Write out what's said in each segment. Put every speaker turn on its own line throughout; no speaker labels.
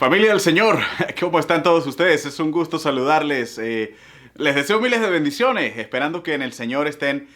Familia del Señor, ¿cómo están todos ustedes? Es un gusto saludarles. Les deseo miles de bendiciones, esperando que en el Señor estén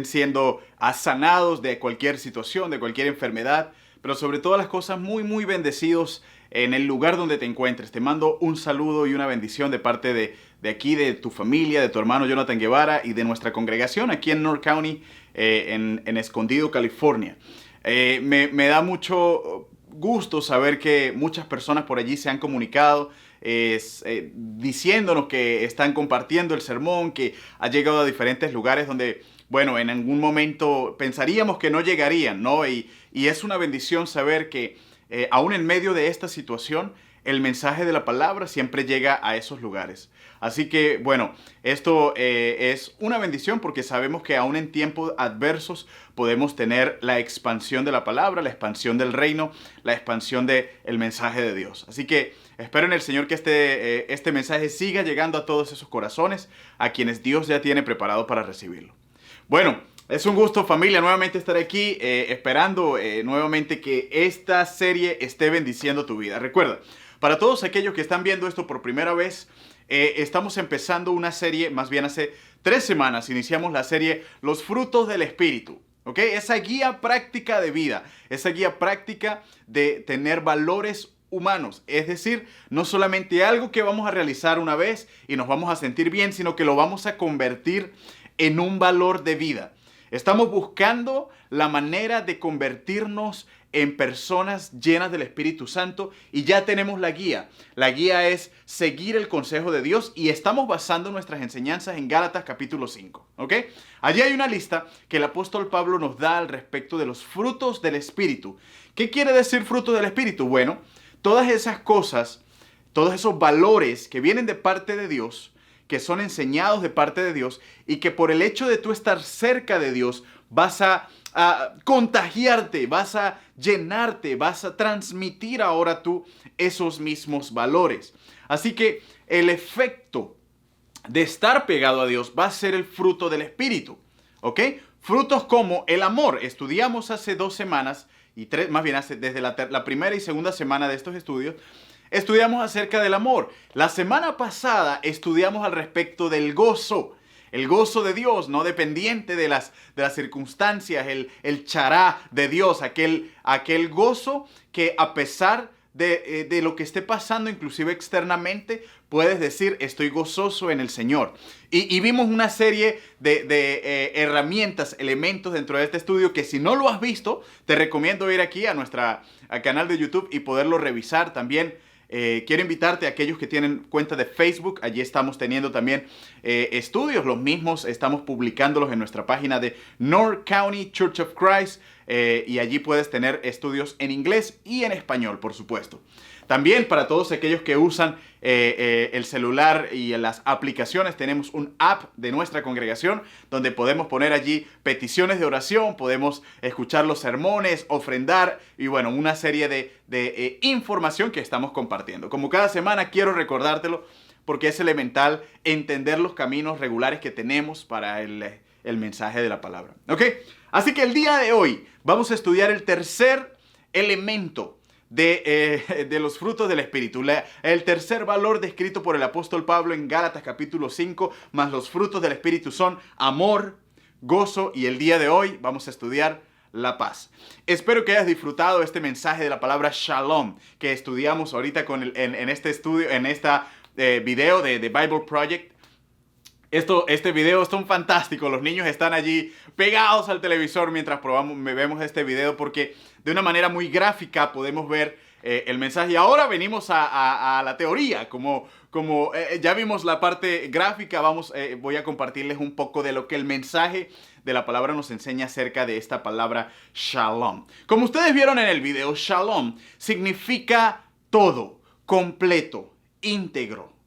siendo sanados de cualquier situación, de cualquier enfermedad, pero sobre todas las cosas muy bendecidos en el lugar donde te encuentres. Te mando un saludo y una bendición de parte de aquí, de tu familia, de tu hermano Jonathan Guevara y de nuestra congregación aquí en North County, en Escondido, California. Me da mucho gusto saber que muchas personas por allí se han comunicado diciéndonos que están compartiendo el sermón, que ha llegado a diferentes lugares donde, bueno, en algún momento pensaríamos que no llegarían, ¿no? Y es una bendición saber que aún en medio de esta situación, el mensaje de la palabra siempre llega a esos lugares. Así que, bueno, esto es una bendición porque sabemos que aún en tiempos adversos podemos tener la expansión de la palabra, la expansión del reino, la expansión del mensaje de Dios. Así que espero en el Señor que este mensaje siga llegando a todos esos corazones, a quienes Dios ya tiene preparado para recibirlo. Bueno, es un gusto, familia, nuevamente estar aquí, esperando nuevamente que esta serie esté bendiciendo tu vida. Recuerda, para todos aquellos que están viendo esto por primera vez, estamos empezando una serie, más bien hace 3 semanas iniciamos la serie Los Frutos del Espíritu. ¿Ok? Esa guía práctica de vida, esa guía práctica de tener valores humanos. Es decir, no solamente algo que vamos a realizar una vez y nos vamos a sentir bien, sino que lo vamos a convertir en un valor de vida. Estamos buscando la manera de convertirnos en personas llenas del Espíritu Santo y ya tenemos la guía. La guía es seguir el consejo de Dios y estamos basando nuestras enseñanzas en Gálatas capítulo 5. ¿Ok? Allí hay una lista que el apóstol Pablo nos da al respecto de los frutos del Espíritu. ¿Qué quiere decir fruto del Espíritu? Bueno, todas esas cosas, todos esos valores que vienen de parte de Dios, que son enseñados de parte de Dios y que por el hecho de tú estar cerca de Dios vas a contagiarte, vas a llenarte, vas a transmitir ahora tú esos mismos valores. Así que el efecto de estar pegado a Dios va a ser el fruto del Espíritu, ¿ok? Frutos como el amor. Estudiamos hace 2 semanas, más bien desde la primera y segunda semana de estos estudios, estudiamos acerca del amor. La semana pasada estudiamos al respecto del gozo. El gozo de Dios, no dependiente de las circunstancias, el chará de Dios, aquel gozo que a pesar de lo que esté pasando, inclusive externamente, puedes decir, estoy gozoso en el Señor. Y vimos una serie de herramientas, elementos dentro de este estudio que si no lo has visto, te recomiendo ir aquí al canal de YouTube y poderlo revisar también. Quiero invitarte a aquellos que tienen cuenta de Facebook. Allí estamos teniendo también estudios. Los mismos estamos publicándolos en nuestra página de North County Church of Christ. Y allí puedes tener estudios en inglés y en español, por supuesto. También para todos aquellos que usan el celular y las aplicaciones, tenemos un app de nuestra congregación donde podemos poner allí peticiones de oración, podemos escuchar los sermones, ofrendar y bueno, una serie de información que estamos compartiendo. Como cada semana quiero recordártelo porque es elemental entender los caminos regulares que tenemos para el mensaje de la palabra. ¿Ok? Así que el día de hoy vamos a estudiar el tercer elemento de los frutos del Espíritu. El tercer valor descrito por el apóstol Pablo en Gálatas capítulo 5, más los frutos del Espíritu son amor, gozo y el día de hoy vamos a estudiar la paz. Espero que hayas disfrutado este mensaje de la palabra Shalom que estudiamos ahorita en este estudio, en esta video de Bible Project. Este video es fantástico. Los niños están allí pegados al televisor mientras vemos este video porque de una manera muy gráfica podemos ver el mensaje. Y ahora venimos a la teoría. Como ya vimos la parte gráfica, voy a compartirles un poco de lo que el mensaje de la palabra nos enseña acerca de esta palabra Shalom. Como ustedes vieron en el video, Shalom significa todo, completo, íntegro.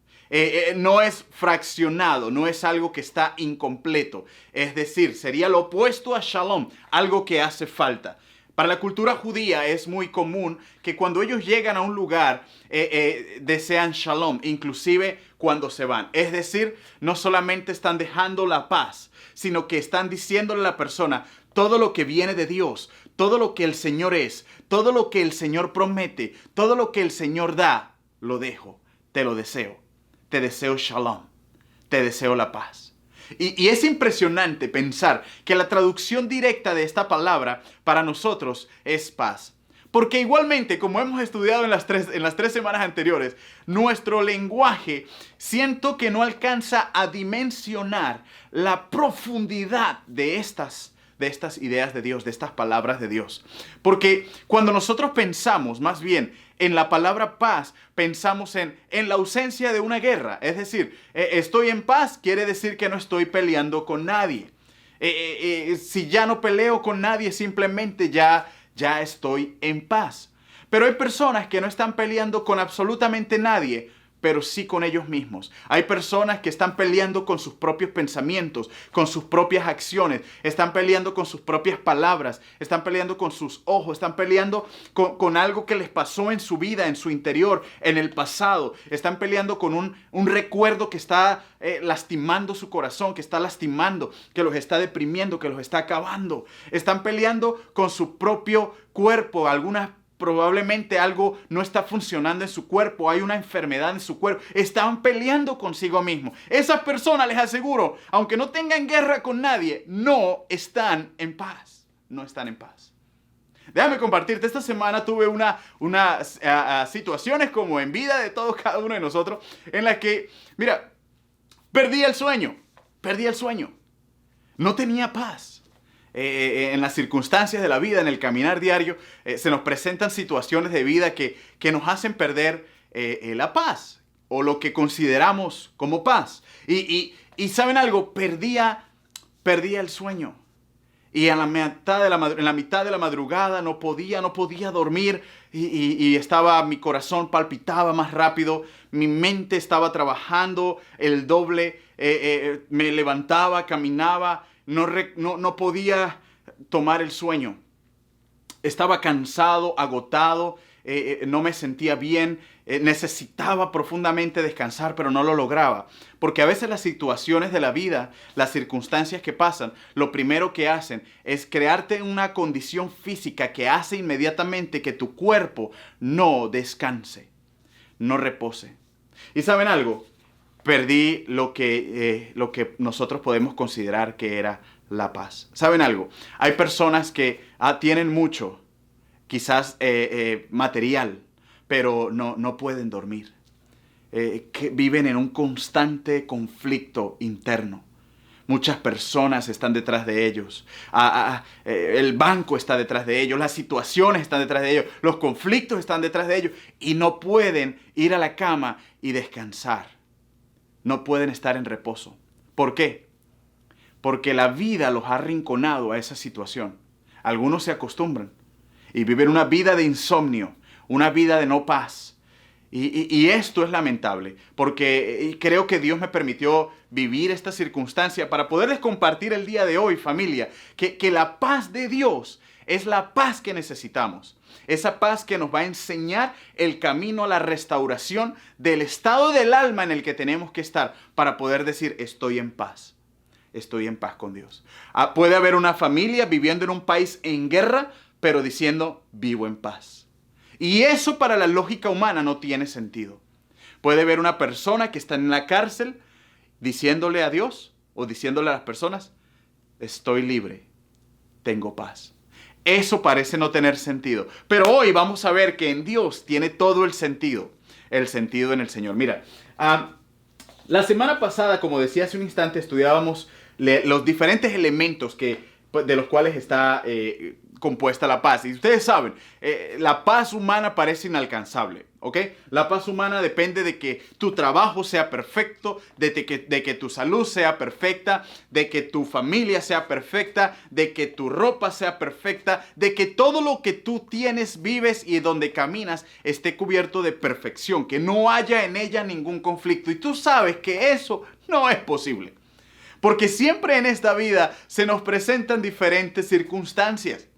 No es fraccionado, no es algo que está incompleto. Es decir, sería lo opuesto a shalom, algo que hace falta. Para la cultura judía es muy común que cuando ellos llegan a un lugar desean shalom, inclusive cuando se van. Es decir, no solamente están dejando la paz, sino que están diciéndole a la persona todo lo que viene de Dios, todo lo que el Señor es, todo lo que el Señor promete, todo lo que el Señor da, lo dejo, te lo deseo. Te deseo shalom, te deseo la paz. Y es impresionante pensar que la traducción directa de esta palabra para nosotros es paz. Porque igualmente, como hemos estudiado en las tres semanas anteriores, nuestro lenguaje siento que no alcanza a dimensionar la profundidad de estas ideas de Dios, de estas palabras de Dios. Porque cuando nosotros pensamos más bien en la palabra paz, pensamos en la ausencia de una guerra. Es decir, estoy en paz quiere decir que no estoy peleando con nadie. Si ya no peleo con nadie, simplemente ya estoy en paz. Pero hay personas que no están peleando con absolutamente nadie, pero sí con ellos mismos. Hay personas que están peleando con sus propios pensamientos, con sus propias acciones, están peleando con sus propias palabras, están peleando con sus ojos, están peleando con algo que les pasó en su vida, en su interior, en el pasado. Están peleando con un recuerdo que está lastimando su corazón, que está lastimando, que los está deprimiendo, que los está acabando. Están peleando con su propio cuerpo, probablemente algo no está funcionando en su cuerpo, hay una enfermedad en su cuerpo, están peleando consigo mismos. Esas personas, les aseguro, aunque no tengan guerra con nadie, no están en paz, no están en paz. Déjame compartirte, esta semana tuve unas situaciones como en vida de todos cada uno de nosotros, en las que, mira, perdí el sueño, no tenía paz. En las circunstancias de la vida, en el caminar diario, se nos presentan situaciones de vida que nos hacen perder la paz o lo que consideramos como paz. Y ¿saben algo? Perdía el sueño. Y en la mitad de la madrugada no podía dormir y mi corazón palpitaba más rápido, mi mente estaba trabajando el doble, me levantaba, caminaba, no podía tomar el sueño. Estaba cansado, agotado, no me sentía bien, necesitaba profundamente descansar, pero no lo lograba. Porque a veces las situaciones de la vida, las circunstancias que pasan, lo primero que hacen es crearte una condición física que hace inmediatamente que tu cuerpo no descanse, no repose. ¿Y saben algo? Perdí lo que nosotros podemos considerar que era la paz. ¿Saben algo? Hay personas que tienen mucho, quizás material, pero no pueden dormir. Que viven en un constante conflicto interno. Muchas personas están detrás de ellos. El banco está detrás de ellos. Las situaciones están detrás de ellos. Los conflictos están detrás de ellos. Y no pueden ir a la cama y descansar. No pueden estar en reposo. ¿Por qué? Porque la vida los ha arrinconado a esa situación. Algunos se acostumbran y viven una vida de insomnio, una vida de no paz. Y esto es lamentable, porque creo que Dios me permitió vivir esta circunstancia para poderles compartir el día de hoy, familia, que la paz de Dios es la paz que necesitamos. Esa paz que nos va a enseñar el camino a la restauración del estado del alma en el que tenemos que estar para poder decir, estoy en paz. Estoy en paz con Dios. Puede haber una familia viviendo en un país en guerra, pero diciendo, vivo en paz. Y eso para la lógica humana no tiene sentido. Puede haber una persona que está en la cárcel diciéndole a Dios o diciéndole a las personas, estoy libre, tengo paz. Eso parece no tener sentido. Pero hoy vamos a ver que en Dios tiene todo el sentido en el Señor. Mira, la semana pasada, como decía hace un instante, estudiábamos los diferentes elementos de los cuales está compuesta la paz. Y ustedes saben, la paz humana parece inalcanzable, ¿ok? La paz humana depende de que tu trabajo sea perfecto, de que tu salud sea perfecta, de que tu familia sea perfecta, de que tu ropa sea perfecta, de que todo lo que tú tienes, vives y donde caminas esté cubierto de perfección, que no haya en ella ningún conflicto. Y tú sabes que eso no es posible. Porque siempre en esta vida se nos presentan diferentes circunstancias.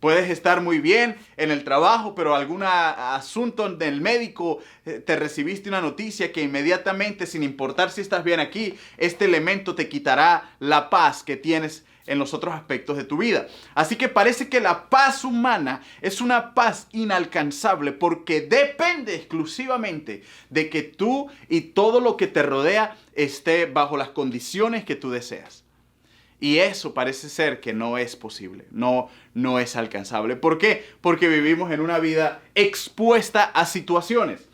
Puedes estar muy bien en el trabajo, pero algún asunto del médico, te recibiste una noticia que inmediatamente, sin importar si estás bien aquí, este elemento te quitará la paz que tienes en los otros aspectos de tu vida. Así que parece que la paz humana es una paz inalcanzable porque depende exclusivamente de que tú y todo lo que te rodea esté bajo las condiciones que tú deseas. Y eso parece ser que no es posible, no es alcanzable. ¿Por qué? Porque vivimos en una vida expuesta a situaciones.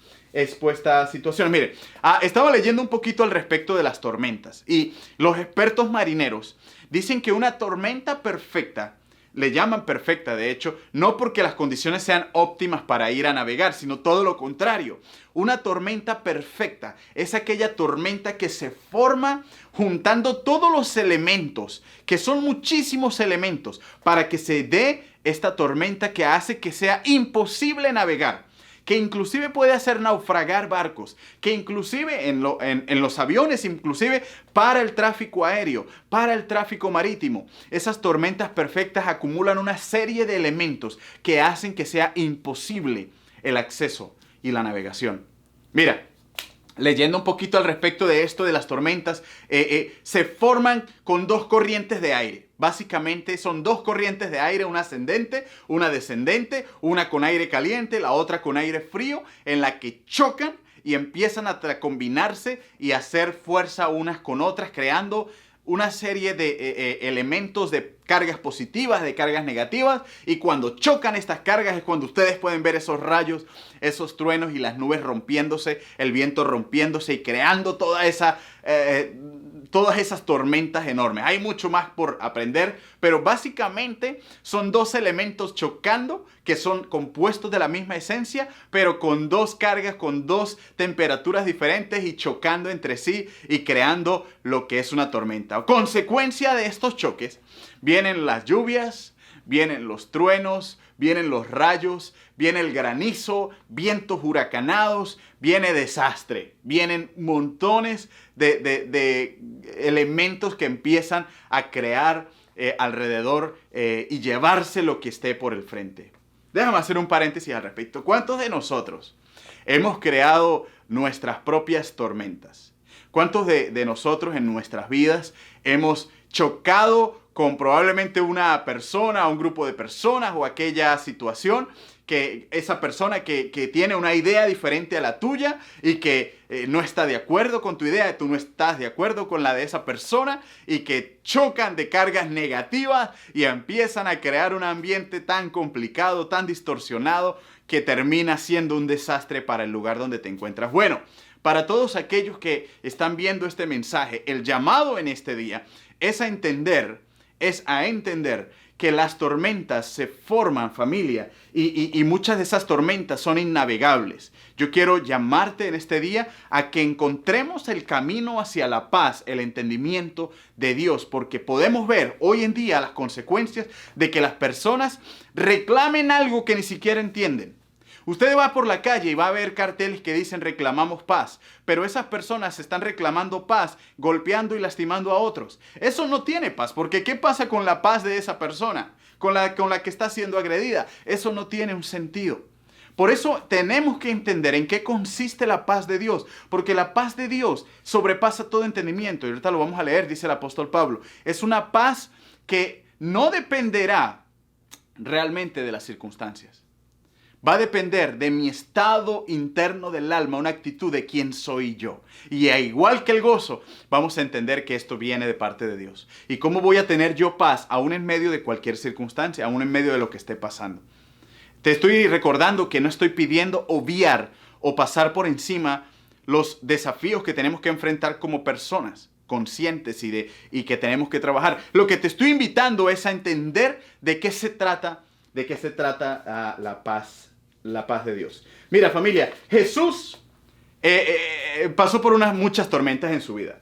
Mire, estaba leyendo un poquito al respecto de las tormentas y los expertos marineros dicen que una tormenta perfecta, le llaman perfecta de hecho, no porque las condiciones sean óptimas para ir a navegar, sino todo lo contrario. Una tormenta perfecta es aquella tormenta que se forma juntando todos los elementos, que son muchísimos elementos, para que se dé esta tormenta que hace que sea imposible navegar, que inclusive puede hacer naufragar barcos, que inclusive en los aviones, inclusive para el tráfico aéreo, para el tráfico marítimo. Esas tormentas perfectas acumulan una serie de elementos que hacen que sea imposible el acceso y la navegación. Mira, leyendo un poquito al respecto de esto de las tormentas, se forman con dos corrientes de aire. Básicamente son dos corrientes de aire, una ascendente, una descendente, una con aire caliente, la otra con aire frío, en la que chocan y empiezan a combinarse y hacer fuerza unas con otras, creando una serie de elementos de cargas positivas, de cargas negativas, y cuando chocan estas cargas es cuando ustedes pueden ver esos rayos, esos truenos y las nubes rompiéndose, el viento rompiéndose y creando todas esas tormentas enormes. Hay mucho más por aprender, pero básicamente son dos elementos chocando que son compuestos de la misma esencia, pero con dos cargas, con dos temperaturas diferentes y chocando entre sí y creando lo que es una tormenta. A consecuencia de estos choques, vienen las lluvias, vienen los truenos, vienen los rayos, viene el granizo, vientos huracanados, viene desastre, vienen montones de elementos que empiezan a crear alrededor y llevarse lo que esté por el frente. Déjame hacer un paréntesis al respecto. ¿Cuántos de nosotros hemos creado nuestras propias tormentas? ¿Cuántos de nosotros en nuestras vidas hemos chocado con probablemente una persona, un grupo de personas o aquella situación, que esa persona que tiene una idea diferente a la tuya y que no está de acuerdo con tu idea, tú no estás de acuerdo con la de esa persona y que chocan de cargas negativas y empiezan a crear un ambiente tan complicado, tan distorsionado, que termina siendo un desastre para el lugar donde te encuentras? Bueno, para todos aquellos que están viendo este mensaje, el llamado en este día es a entender que las tormentas se forman, familia, y muchas de esas tormentas son innavegables. Yo quiero llamarte en este día a que encontremos el camino hacia la paz, el entendimiento de Dios, porque podemos ver hoy en día las consecuencias de que las personas reclamen algo que ni siquiera entienden. Usted va por la calle y va a ver carteles que dicen reclamamos paz, pero esas personas están reclamando paz, golpeando y lastimando a otros. Eso no tiene paz, porque ¿qué pasa con la paz de esa persona? Con la que está siendo agredida. Eso no tiene un sentido. Por eso tenemos que entender en qué consiste la paz de Dios, porque la paz de Dios sobrepasa todo entendimiento. Y ahorita lo vamos a leer, dice el apóstol Pablo. Es una paz que no dependerá realmente de las circunstancias. Va a depender de mi estado interno del alma, una actitud de quién soy yo. Y al igual que el gozo, vamos a entender que esto viene de parte de Dios. ¿Y cómo voy a tener yo paz aún en medio de cualquier circunstancia, aún en medio de lo que esté pasando? Te estoy recordando que no estoy pidiendo obviar o pasar por encima los desafíos que tenemos que enfrentar como personas conscientes y que tenemos que trabajar. Lo que te estoy invitando es a entender de qué se trata la paz de Dios. Mira, familia, Jesús pasó por muchas tormentas en su vida.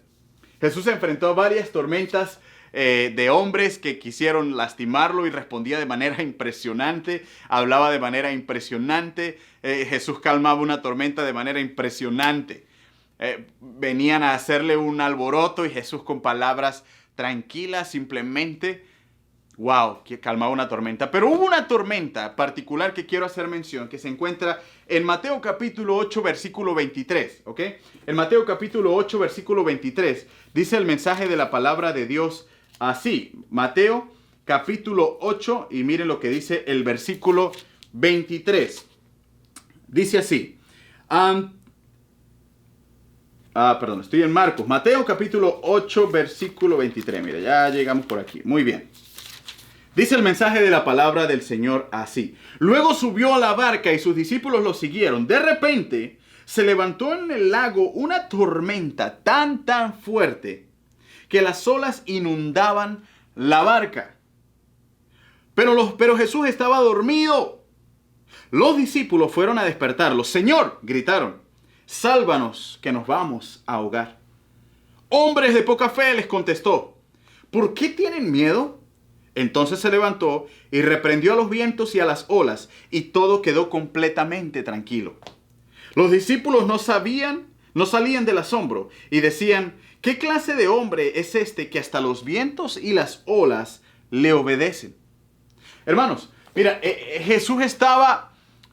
Jesús se enfrentó a varias tormentas de hombres que quisieron lastimarlo y respondía de manera impresionante, hablaba de manera impresionante. Jesús calmaba una tormenta de manera impresionante. Venían a hacerle un alboroto y Jesús con palabras tranquilas simplemente, wow, que calmaba una tormenta. Pero hubo una tormenta particular que quiero hacer mención, que se encuentra en Mateo capítulo 8, versículo 23, ¿ok? En Mateo capítulo 8, versículo 23, dice el mensaje de la palabra de Dios así. Mateo capítulo 8 y miren lo que dice el versículo 23. Dice así. Perdón, estoy en Marcos. Mateo capítulo 8 versículo 23. Mira, ya llegamos por aquí. Muy bien. Dice el mensaje de la palabra del Señor así. Luego subió a la barca y sus discípulos lo siguieron. De repente se levantó en el lago una tormenta tan fuerte que las olas inundaban la barca. Pero Jesús estaba dormido. Los discípulos fueron a despertarlo. Señor, gritaron, sálvanos que nos vamos a ahogar. Hombres de poca fe, les contestó, ¿por qué tienen miedo? Entonces se levantó y reprendió a los vientos y a las olas, y todo quedó completamente tranquilo. Los discípulos no salían del asombro y decían, ¿qué clase de hombre es este que hasta los vientos y las olas le obedecen? Hermanos, mira, Jesús estaba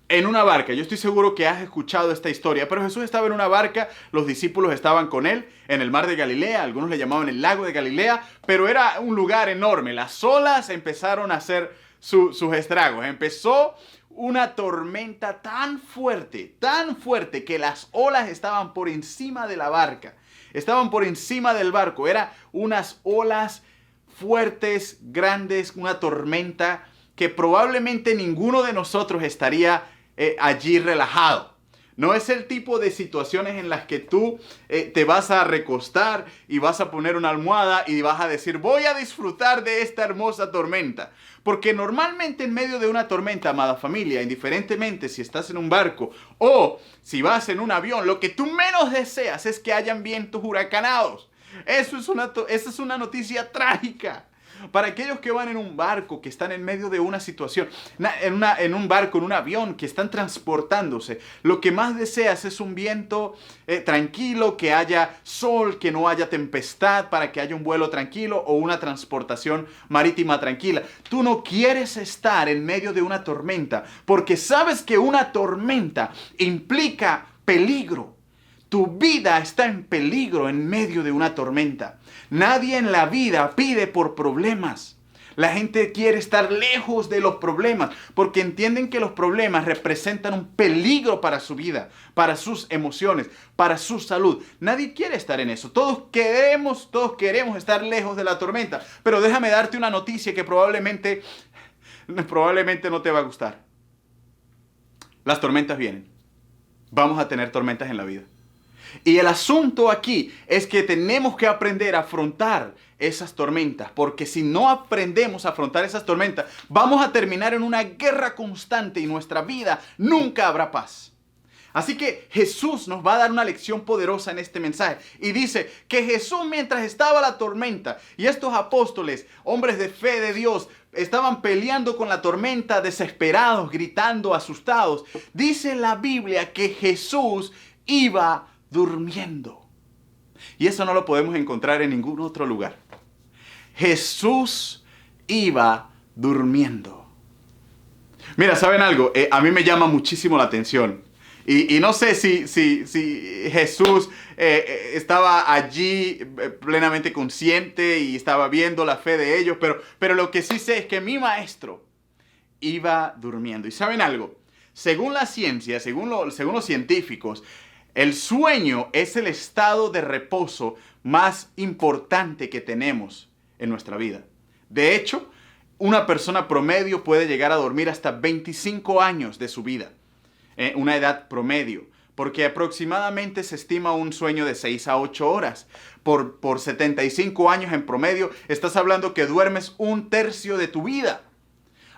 en una barca. Yo estoy seguro que has escuchado esta historia, pero Jesús estaba en una barca, los discípulos estaban con él en el mar de Galilea, algunos le llamaban el lago de Galilea, pero era un lugar enorme. Las olas empezaron a hacer sus estragos. Empezó una tormenta tan fuerte que las olas estaban por encima de la barca, estaban por encima del barco. Eran unas olas fuertes, grandes, una tormenta que probablemente ninguno de nosotros estaría allí relajado. No es el tipo de situaciones en las que tú te vas a recostar y vas a poner una almohada y vas a decir, voy a disfrutar de esta hermosa tormenta. Porque normalmente en medio de una tormenta, amada familia, indiferentemente si estás en un barco o si vas en un avión, lo que tú menos deseas es que hayan vientos huracanados. Esa es una noticia trágica. Para aquellos que van en un barco, que están en medio de una situación, en un barco, en un avión, que están transportándose, lo que más deseas es un viento tranquilo, que haya sol, que no haya tempestad, para que haya un vuelo tranquilo o una transportación marítima tranquila. Tú no quieres estar en medio de una tormenta, porque sabes que una tormenta implica peligro. Tu vida está en peligro en medio de una tormenta. Nadie en la vida pide por problemas. La gente quiere estar lejos de los problemas porque entienden que los problemas representan un peligro para su vida, para sus emociones, para su salud. Nadie quiere estar en eso. Todos queremos estar lejos de la tormenta. Pero déjame darte una noticia que probablemente no te va a gustar. Las tormentas vienen. Vamos a tener tormentas en la vida. Y el asunto aquí es que tenemos que aprender a afrontar esas tormentas, porque si no aprendemos a afrontar esas tormentas, vamos a terminar en una guerra constante y nuestra vida nunca habrá paz. Así que Jesús nos va a dar una lección poderosa en este mensaje. Y dice que Jesús, mientras estaba la tormenta y estos apóstoles, hombres de fe de Dios, estaban peleando con la tormenta, desesperados, gritando, asustados, dice la Biblia que Jesús iba durmiendo. Y eso no lo podemos encontrar en ningún otro lugar. Jesús iba durmiendo. Mira, ¿saben algo? A mí me llama muchísimo la atención. Y no sé si Jesús estaba allí plenamente consciente y estaba viendo la fe de ellos, pero lo que sí sé es que mi maestro iba durmiendo. ¿Y saben algo? Según la ciencia, según los científicos, el sueño es el estado de reposo más importante que tenemos en nuestra vida. De hecho, una persona promedio puede llegar a dormir hasta 25 años de su vida. Una edad promedio. Porque aproximadamente se estima un sueño de 6 a 8 horas. Por 75 años en promedio, estás hablando que duermes un tercio de tu vida.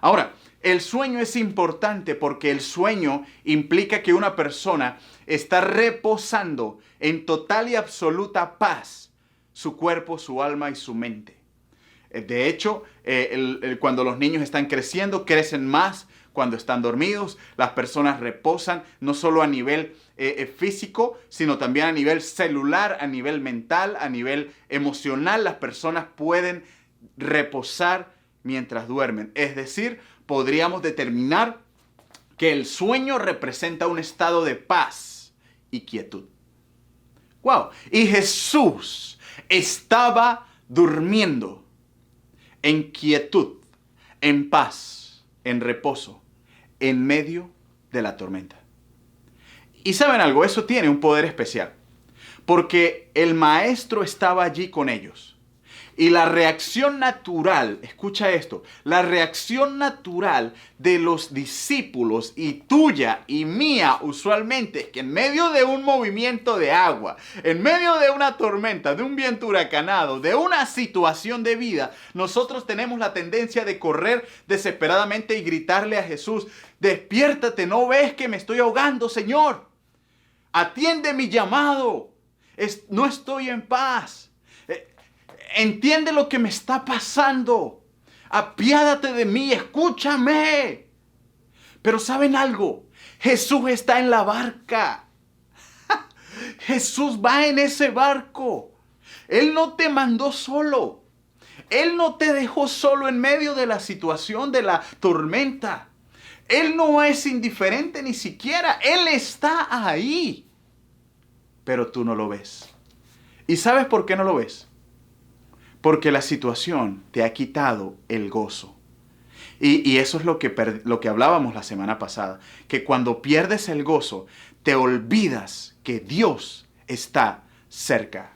Ahora, el sueño es importante porque el sueño implica que una persona está reposando en total y absoluta paz su cuerpo, su alma y su mente. De hecho, cuando los niños están creciendo, crecen más cuando están dormidos. Las personas reposan no solo a nivel físico, sino también a nivel celular, a nivel mental, a nivel emocional. Las personas pueden reposar mientras duermen. Es decir, podríamos determinar que el sueño representa un estado de paz y quietud. ¡Wow! Y Jesús estaba durmiendo. en quietud, en paz, en reposo, en medio de la tormenta. Y ¿saben algo? Eso tiene un poder especial, porque el maestro estaba allí con ellos. Y la reacción natural, escucha esto, la reacción natural de los discípulos y tuya y mía usualmente es que en medio de un movimiento de agua, en medio de una tormenta, de un viento huracanado, de una situación de vida, nosotros tenemos la tendencia de correr desesperadamente y gritarle a Jesús: despiértate, ¿no ves que me estoy ahogando, Señor? Atiende mi llamado, no estoy en paz. Entiende lo que me está pasando. Apiádate de mí, escúchame. Pero ¿saben algo? Jesús está en la barca. Jesús va en ese barco. Él no te mandó solo. Él no te dejó solo en medio de la situación, de la tormenta. Él no es indiferente ni siquiera. Él está ahí. Pero tú no lo ves. ¿Y sabes por qué no lo ves? Porque la situación te ha quitado el gozo. Y eso es lo que hablábamos la semana pasada. Que cuando pierdes el gozo, te olvidas que Dios está cerca.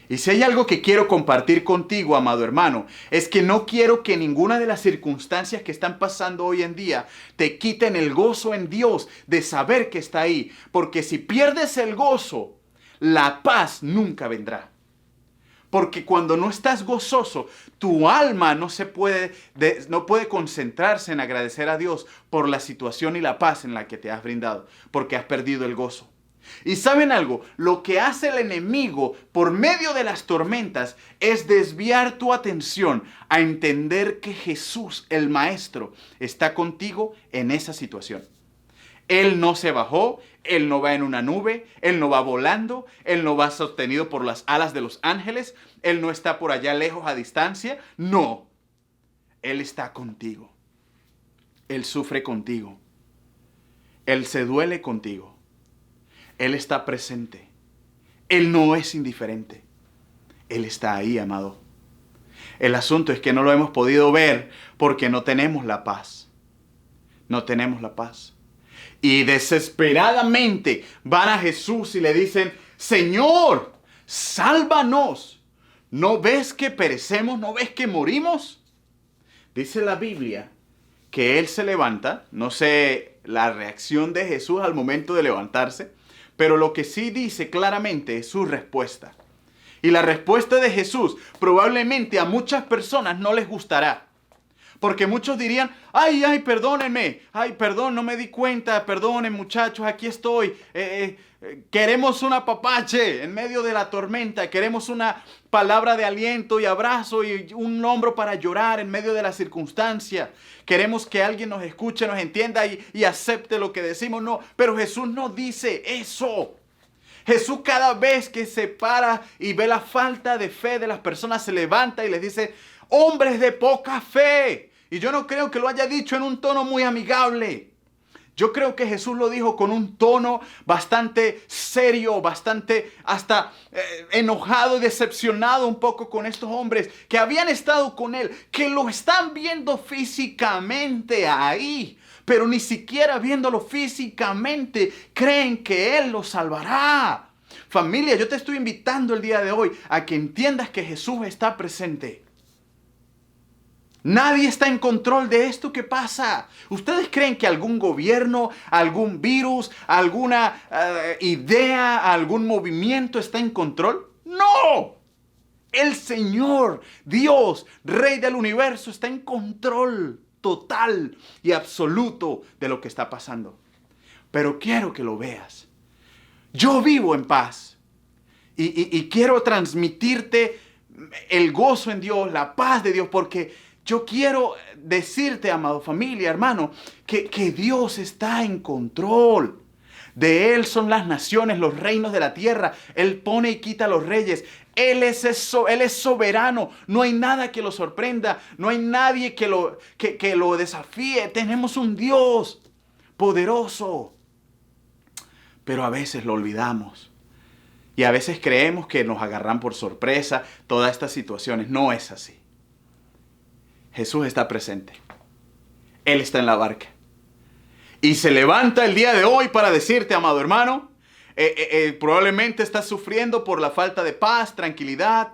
Y si hay algo que quiero compartir contigo, amado hermano, es que no quiero que ninguna de las circunstancias que están pasando hoy en día te quiten el gozo en Dios de saber que está ahí. Porque si pierdes el gozo, la paz nunca vendrá. Porque cuando no estás gozoso, tu alma no puede concentrarse en agradecer a Dios por la situación y la paz en la que te has brindado, porque has perdido el gozo. Y ¿saben algo? Lo que hace el enemigo por medio de las tormentas es desviar tu atención a entender que Jesús, el Maestro, está contigo en esa situación. Él no se bajó, Él no va en una nube, Él no va volando, Él no va sostenido por las alas de los ángeles, Él no está por allá lejos a distancia. No, Él está contigo. Él sufre contigo. Él se duele contigo. Él está presente. Él no es indiferente. Él está ahí, amado. El asunto es que no lo hemos podido ver porque no tenemos la paz. No tenemos la paz. Y desesperadamente van a Jesús y le dicen: Señor, sálvanos. ¿No ves que perecemos? ¿No ves que morimos? Dice la Biblia que Él se levanta. No sé la reacción de Jesús al momento de levantarse, pero lo que sí dice claramente es su respuesta. Y la respuesta de Jesús probablemente a muchas personas no les gustará. Porque muchos dirían: ay, perdónenme, ay, perdón, no me di cuenta, perdonen muchachos, aquí estoy. Queremos un apapache en medio de la tormenta, queremos una palabra de aliento y abrazo y un hombro para llorar en medio de la circunstancia. Queremos que alguien nos escuche, nos entienda y acepte lo que decimos. No, pero Jesús no dice eso. Jesús cada vez que se para y ve la falta de fe de las personas, se levanta y les dice: hombres de poca fe. Y yo no creo que lo haya dicho en un tono muy amigable. Yo creo que Jesús lo dijo con un tono bastante serio, bastante hasta enojado y decepcionado un poco con estos hombres que habían estado con Él, que lo están viendo físicamente ahí, pero ni siquiera viéndolo físicamente creen que Él los salvará. Familia, yo te estoy invitando el día de hoy a que entiendas que Jesús está presente. Nadie está en control de esto que pasa. ¿Ustedes creen que algún gobierno, algún virus, alguna idea, algún movimiento está en control? ¡No! El Señor, Dios, Rey del universo, está en control total y absoluto de lo que está pasando. Pero quiero que lo veas. Yo vivo en paz y quiero transmitirte el gozo en Dios, la paz de Dios, porque yo quiero decirte, amado familia, hermano, que Dios está en control. De Él son las naciones, los reinos de la tierra. Él pone y quita a los reyes. Él es soberano. No hay nada que lo sorprenda. No hay nadie que lo desafíe. Tenemos un Dios poderoso. Pero a veces lo olvidamos. Y a veces creemos que nos agarran por sorpresa todas estas situaciones. No es así. Jesús está presente. Él está en la barca. Y se levanta el día de hoy para decirte, amado hermano, probablemente estás sufriendo por la falta de paz, tranquilidad.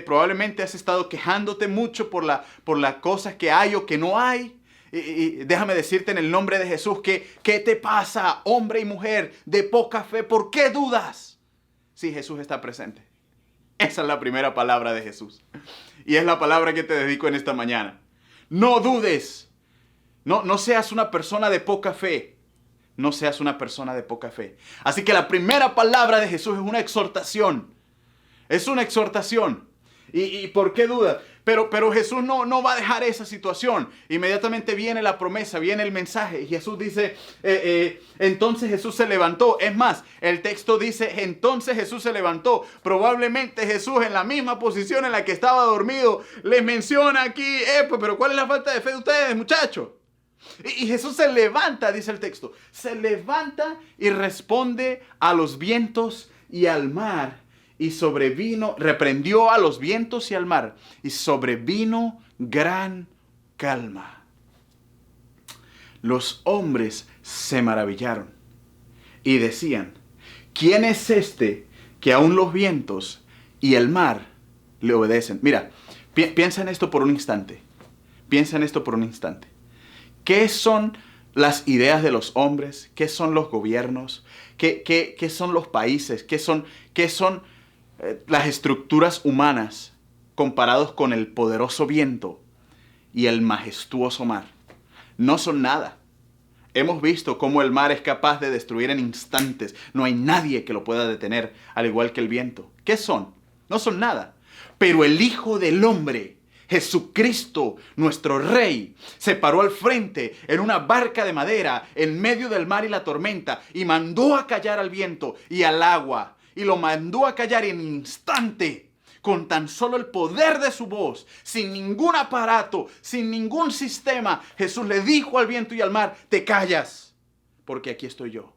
Probablemente has estado quejándote mucho por las cosas que hay o que no hay. Y déjame decirte en el nombre de Jesús que ¿qué te pasa, hombre y mujer de poca fe? ¿Por qué dudas? Sí, Jesús está presente. Esa es la primera palabra de Jesús. Y es la palabra que te dedico en esta mañana. No dudes. No seas una persona de poca fe. No seas una persona de poca fe. Así que la primera palabra de Jesús es una exhortación. Es una exhortación. ¿Y por qué dudas? Pero Jesús no va a dejar esa situación. Inmediatamente viene la promesa, viene el mensaje. Y Jesús dice, entonces Jesús se levantó. Es más, el texto dice, entonces Jesús se levantó. Probablemente Jesús en la misma posición en la que estaba dormido les menciona aquí, pero ¿cuál es la falta de fe de ustedes, muchachos? Y Jesús se levanta, dice el texto. Se levanta y responde a los vientos y al mar. Y sobrevino, reprendió a los vientos y al mar, y sobrevino gran calma. Los hombres se maravillaron y decían, ¿quién es este que aún los vientos y el mar le obedecen? Mira, piensa en esto por un instante. Piensa en esto por un instante. ¿Qué son las ideas de los hombres? ¿Qué son los gobiernos? ¿Qué son los países? ¿Qué son las estructuras humanas comparados con el poderoso viento y el majestuoso mar? No son nada. Hemos visto cómo el mar es capaz de destruir en instantes. No hay nadie que lo pueda detener, al igual que el viento. ¿Qué son? No son nada. Pero el Hijo del Hombre, Jesucristo, nuestro Rey, se paró al frente en una barca de madera en medio del mar y la tormenta y mandó a callar al viento y al agua. Y lo mandó a callar en instante, con tan solo el poder de su voz, sin ningún aparato, sin ningún sistema. Jesús le dijo al viento y al mar, te callas, porque aquí estoy yo.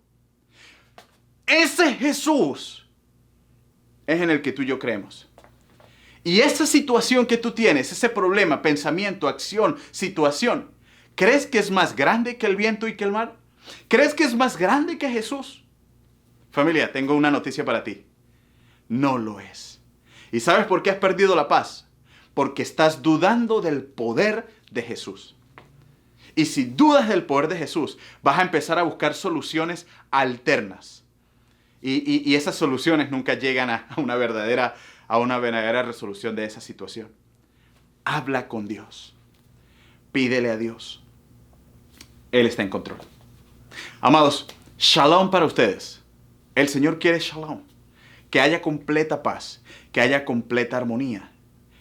Ese Jesús es en el que tú y yo creemos. Y esa situación que tú tienes, ese problema, pensamiento, acción, situación, ¿crees que es más grande que el viento y que el mar? ¿Crees que es más grande que Jesús? Familia, tengo una noticia para ti. No lo es. ¿Y sabes por qué has perdido la paz? Porque estás dudando del poder de Jesús. Y si dudas del poder de Jesús, vas a empezar a buscar soluciones alternas. Y esas soluciones nunca llegan a una verdadera resolución de esa situación. Habla con Dios. Pídele a Dios. Él está en control. Amados, shalom para ustedes. El Señor quiere shalom, que haya completa paz, que haya completa armonía.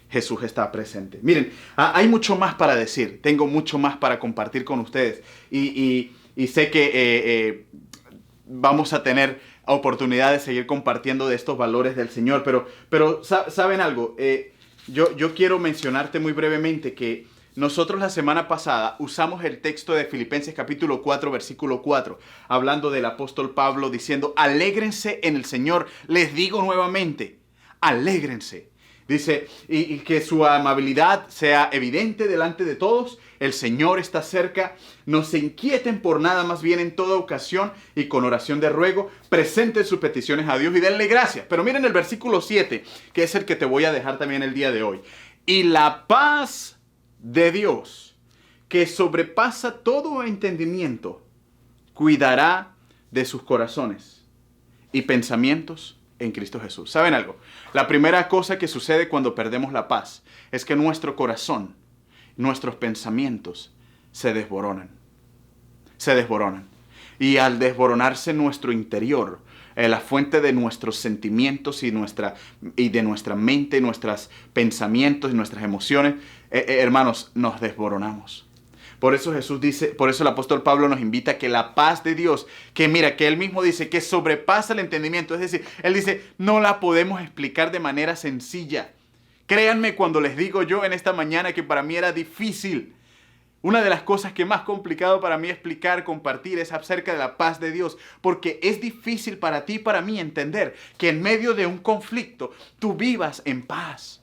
Jesús está presente. Miren, hay mucho más para decir, tengo mucho más para compartir con ustedes y sé que vamos a tener oportunidad de seguir compartiendo de estos valores del Señor, pero ¿saben algo? Yo quiero mencionarte muy brevemente que nosotros la semana pasada usamos el texto de Filipenses capítulo 4, versículo 4, hablando del apóstol Pablo diciendo, alégrense en el Señor, les digo nuevamente, alégrense. Dice, y que su amabilidad sea evidente delante de todos, el Señor está cerca, no se inquieten por nada, más bien en toda ocasión y con oración de ruego, presenten sus peticiones a Dios y denle gracias. Pero miren el versículo 7, que es el que te voy a dejar también el día de hoy. Y la paz de Dios, que sobrepasa todo entendimiento, cuidará de sus corazones y pensamientos en Cristo Jesús. ¿Saben algo? La primera cosa que sucede cuando perdemos la paz es que nuestro corazón, nuestros pensamientos se desboronan. Se desboronan. Y al desboronarse nuestro interior, la fuente de nuestros sentimientos y de nuestra mente, nuestros pensamientos y nuestras emociones, hermanos, nos desboronamos. Por eso Jesús dice, por eso el apóstol Pablo nos invita a que la paz de Dios, que mira, que él mismo dice que sobrepasa el entendimiento, es decir, él dice, no la podemos explicar de manera sencilla. Créanme cuando les digo yo en esta mañana que para mí era difícil. Una de las cosas que más complicado para mí explicar, compartir, es acerca de la paz de Dios. Porque es difícil para ti y para mí entender que en medio de un conflicto tú vivas en paz.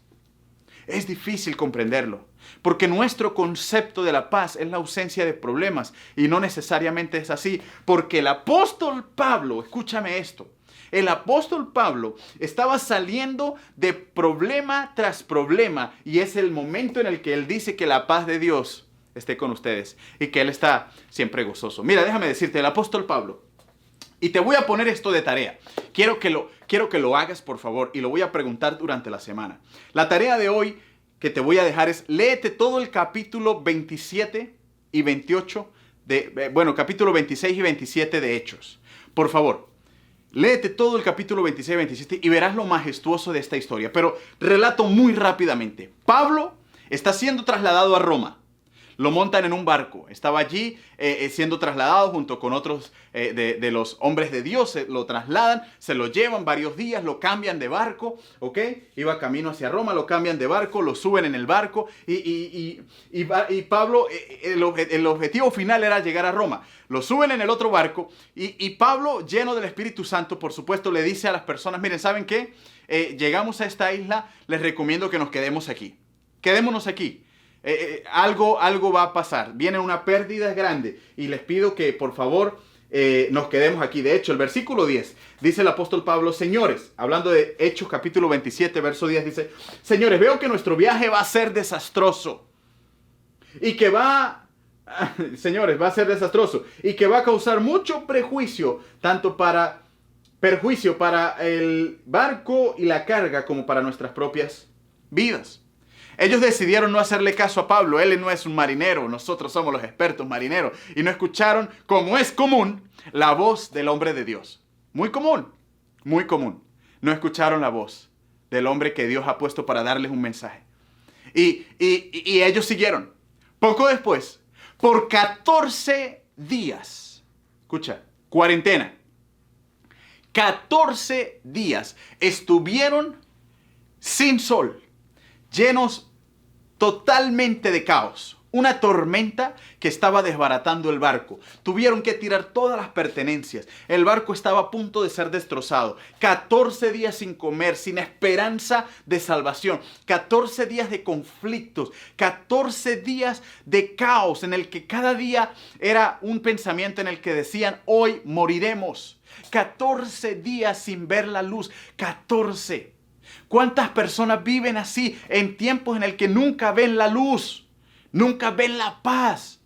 es difícil comprenderlo, porque nuestro concepto de la paz es la ausencia de problemas, y no necesariamente es así, porque el apóstol Pablo, escúchame esto, el apóstol Pablo estaba saliendo de problema tras problema, y es el momento en el que él dice que la paz de Dios esté con ustedes y que él está siempre gozoso. Mira, déjame decirte, el apóstol Pablo, y te voy a poner esto de tarea. Quiero que lo hagas, por favor, y lo voy a preguntar durante la semana. La tarea de hoy que te voy a dejar es, léete todo el capítulo 27 y 28, capítulo 26 y 27 de Hechos. Por favor, léete todo el capítulo 26 y 27 y verás lo majestuoso de esta historia. Pero relato muy rápidamente. Pablo está siendo trasladado a Roma. Lo montan en un barco. Estaba allí siendo trasladado junto con otros de los hombres de Dios. Lo trasladan, se lo llevan varios días, lo cambian de barco, ¿ok? Iba camino hacia Roma, lo cambian de barco, lo suben en el barco y Pablo, el objetivo final era llegar a Roma. Lo suben en el otro barco y Pablo, lleno del Espíritu Santo, por supuesto, le dice a las personas, miren, ¿saben qué? Llegamos a esta isla, les recomiendo que nos quedemos aquí. Quedémonos aquí. Algo va a pasar. Viene una pérdida grande y les pido que por favor nos quedemos aquí. De hecho, el versículo 10 dice el apóstol Pablo, señores, hablando de Hechos capítulo 27, verso 10, dice, señores, veo que nuestro viaje va a ser desastroso y que va a causar mucho perjuicio para el barco y la carga como para nuestras propias vidas. Ellos decidieron no hacerle caso a Pablo. Él no es un marinero, nosotros somos los expertos marineros. Y no escucharon, como es común, la voz del hombre de Dios. Muy común, muy común. No escucharon la voz del hombre que Dios ha puesto para darles un mensaje. Y ellos siguieron. Poco después, por 14 días, escucha, cuarentena, 14 días estuvieron sin sol, llenos totalmente de caos. Una tormenta que estaba desbaratando el barco. Tuvieron que tirar todas las pertenencias. El barco estaba a punto de ser destrozado. 14 días sin comer, sin esperanza de salvación. 14 días de conflictos. 14 días de caos en el que cada día era un pensamiento en el que decían, hoy moriremos. 14 días sin ver la luz. 14. ¿Cuántas personas viven así en tiempos en el que nunca ven la luz? Nunca ven la paz.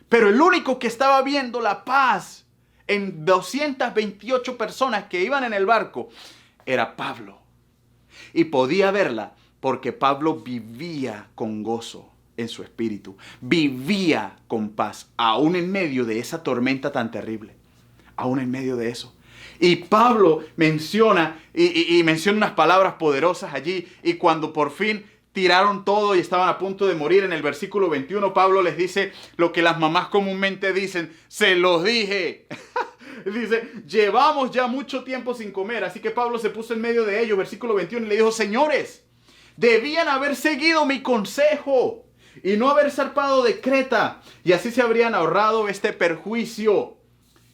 Pero el único que estaba viendo la paz en 228 personas que iban en el barco era Pablo. Y podía verla porque Pablo vivía con gozo en su espíritu. Vivía con paz, aún en medio de esa tormenta tan terrible. Aún en medio de eso. Y Pablo menciona unas palabras poderosas allí. Y cuando por fin tiraron todo y estaban a punto de morir, en el versículo 21, Pablo les dice lo que las mamás comúnmente dicen: se los dije. Dice, llevamos ya mucho tiempo sin comer. Así que Pablo se puso en medio de ellos, versículo 21, y le dijo: señores, debían haber seguido mi consejo y no haber zarpado de Creta. Y así se habrían ahorrado este perjuicio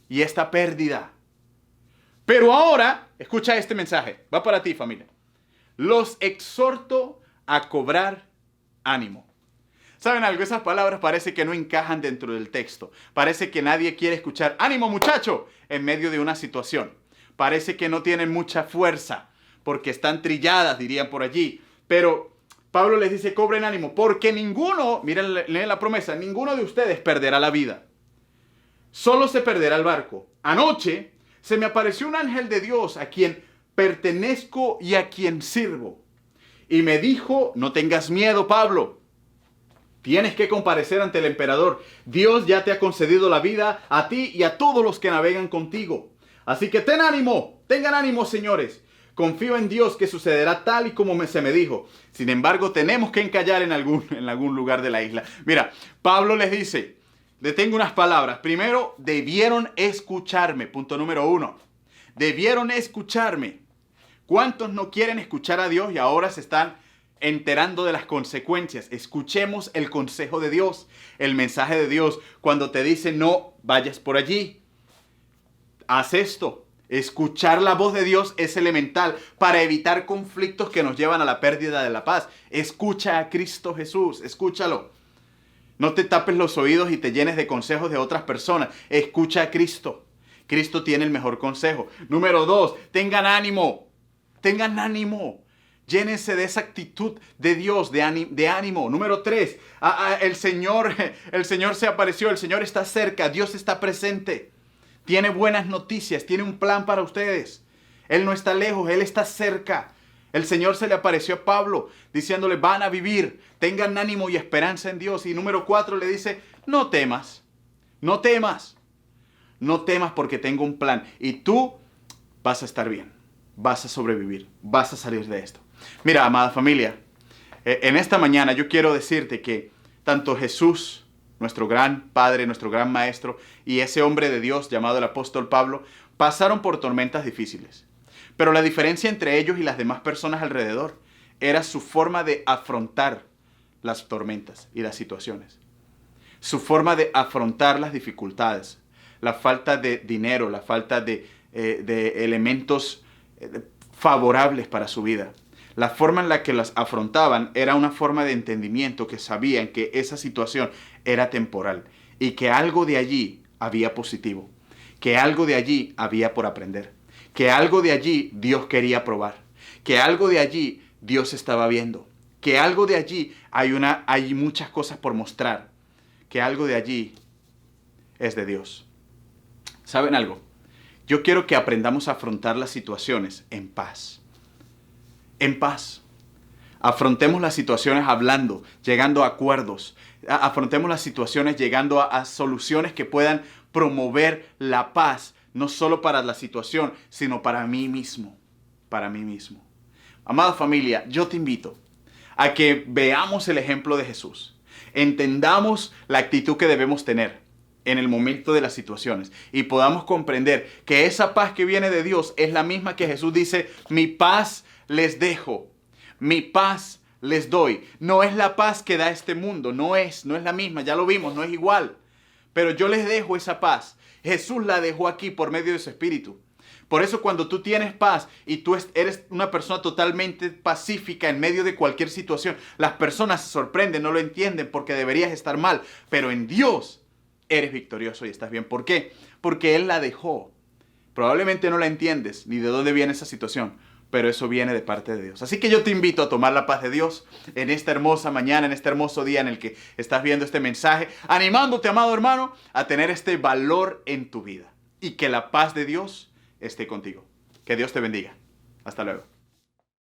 y esta pérdida. Pero ahora, escucha este mensaje, va para ti, familia. Los exhorto a cobrar ánimo. ¿Saben algo? Esas palabras parece que no encajan dentro del texto. Parece que nadie quiere escuchar ánimo, muchacho, en medio de una situación. Parece que no tienen mucha fuerza porque están trilladas, dirían por allí. Pero Pablo les dice, cobren ánimo, porque ninguno, miren, leen la promesa, ninguno de ustedes perderá la vida. Solo se perderá el barco. Anoche se me apareció un ángel de Dios a quien pertenezco y a quien sirvo. Y me dijo, no tengas miedo, Pablo. Tienes que comparecer ante el emperador. Dios ya te ha concedido la vida a ti y a todos los que navegan contigo. Así que ten ánimo, tengan ánimo, señores. Confío en Dios que sucederá tal y como se me dijo. Sin embargo, tenemos que encallar en algún lugar de la isla. Mira, Pablo les dice, le tengo unas palabras. Primero, debieron escucharme. Punto número 1. Debieron escucharme. ¿Cuántos no quieren escuchar a Dios y ahora se están enterando de las consecuencias? Escuchemos el consejo de Dios, el mensaje de Dios. Cuando te dice no vayas por allí, haz esto. Escuchar la voz de Dios es elemental para evitar conflictos que nos llevan a la pérdida de la paz. Escucha a Cristo Jesús, escúchalo. No te tapes los oídos y te llenes de consejos de otras personas. Escucha a Cristo. Cristo tiene el mejor consejo. Número 2, tengan ánimo. Tengan ánimo. Llénense de esa actitud de Dios, de ánimo. Número 3, el Señor se apareció, el Señor está cerca, Dios está presente. Tiene buenas noticias, tiene un plan para ustedes. Él no está lejos, Él está cerca. El Señor se le apareció a Pablo diciéndole, van a vivir, tengan ánimo y esperanza en Dios. Y número 4 le dice, no temas, no temas. No temas porque tengo un plan y tú vas a estar bien, vas a sobrevivir, vas a salir de esto. Mira, amada familia, en esta mañana yo quiero decirte que tanto Jesús, nuestro gran Padre, nuestro gran Maestro, y ese hombre de Dios llamado el apóstol Pablo, pasaron por tormentas difíciles. Pero la diferencia entre ellos y las demás personas alrededor era su forma de afrontar las tormentas y las situaciones. Su forma de afrontar las dificultades, la falta de dinero, la falta de elementos favorables para su vida. La forma en la que las afrontaban era una forma de entendimiento que sabían que esa situación era temporal y que algo de allí había positivo, que algo de allí había por aprender, que algo de allí Dios quería probar, que algo de allí Dios estaba viendo, que algo de allí hay muchas cosas por mostrar, que algo de allí es de Dios. ¿Saben algo? Yo quiero que aprendamos a afrontar las situaciones en paz. En paz. Afrontemos las situaciones hablando, llegando a acuerdos. Afrontemos las situaciones llegando a soluciones que puedan promover la paz, no solo para la situación, sino para mí mismo. Para mí mismo. Amada familia, yo te invito a que veamos el ejemplo de Jesús. Entendamos la actitud que debemos tener en el momento de las situaciones y podamos comprender que esa paz que viene de Dios es la misma que Jesús dice, mi paz les dejo, mi paz les doy. No es la paz que da este mundo, no es la misma, ya lo vimos, no es igual. Pero yo les dejo esa paz. Jesús la dejó aquí por medio de su Espíritu. Por eso cuando tú tienes paz y tú eres una persona totalmente pacífica en medio de cualquier situación, las personas se sorprenden, no lo entienden porque deberías estar mal. Pero en Dios eres victorioso y estás bien. ¿Por qué? Porque Él la dejó. Probablemente no la entiendes ni de dónde viene esa situación, pero eso viene de parte de Dios. Así que yo te invito a tomar la paz de Dios en esta hermosa mañana, en este hermoso día en el que estás viendo este mensaje, animándote, amado hermano, a tener este valor en tu vida y que la paz de Dios esté contigo. Que Dios te bendiga. Hasta luego.